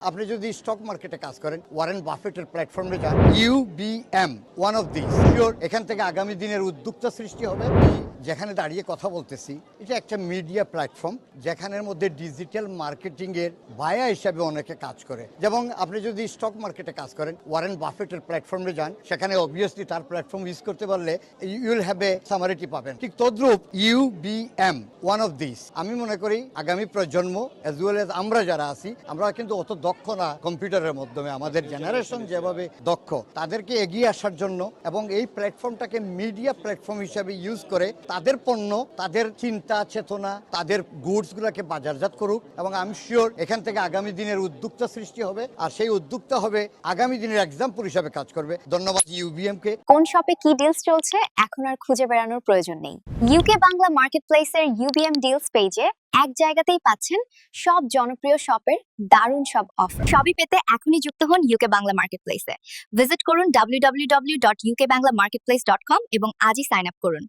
আপনি যদি স্টক মার্কেটে কাজ করেন, ওয়ারেন বাফেটের প্ল্যাটফর্মে যান, UBM one of this sure এখান থেকে আগামী দিনের উদ্যোক্তা সৃষ্টি হবে। যেখানে দাঁড়িয়ে কথা বলতেছি, এটা একটা মিডিয়া প্ল্যাটফর্ম যেখানের মধ্যে ডিজিটাল মার্কেটিং এর বায়া হিসাবে অনেকে কাজ করে। যেমন আপনি যদি স্টক মার্কেটে কাজ করেন, ওয়ারেন বাফেটের প্ল্যাটফর্মে যান, সেখানে অবভিয়াসলি তার প্ল্যাটফর্ম ইউজ করতে পারলে ইউল হ্যাভ এ সামারিটি পাবেন। ঠিক তদ্রূপ UBM ওয়ান অফ দিস আমি মনে করি আগামী প্রজন্ম অ্যাজ ওয়েল এজ আমরা যারা আছি, আমরা কিন্তু অত দক্ষ না কম্পিউটারের মাধ্যমে, আমাদের জেনারেশন যেভাবে দক্ষ, তাদেরকে এগিয়ে আসার জন্য এবং এই প্ল্যাটফর্মটাকে মিডিয়া প্ল্যাটফর্ম হিসাবে ইউজ করে তাদের পণ্য, তাদের চিন্তা চেতনা, তাদের গুডস গুলাকে বাজারজাত করুক। এবং আমি শিওর এখান থেকে আগামী দিনের উদ্যোক্তা সৃষ্টি হবে, আর সেই উদ্যোক্তা হবে আগামী দিনের এক্সাম্পল হিসাবে কাজ করবে। ধন্যবাদ UBM কে। কোন শপে কি ডিলস চলছে এখন আর খুঁজে বেড়ানোর প্রয়োজন নেই। ইউকে বাংলা মার্কেটপ্লেসের UBM ডিলস পেজে এক জায়গাতেই পাচ্ছেন সব জনপ্রিয় শপের দারুণ সব অফার। সবই পেতে এখনই যুক্ত হন ইউকে বাংলা মার্কেটপ্লেসে। ভিজিট করুন www.ukbanglamarketplace.com এবং আজই সাইন আপ করুন।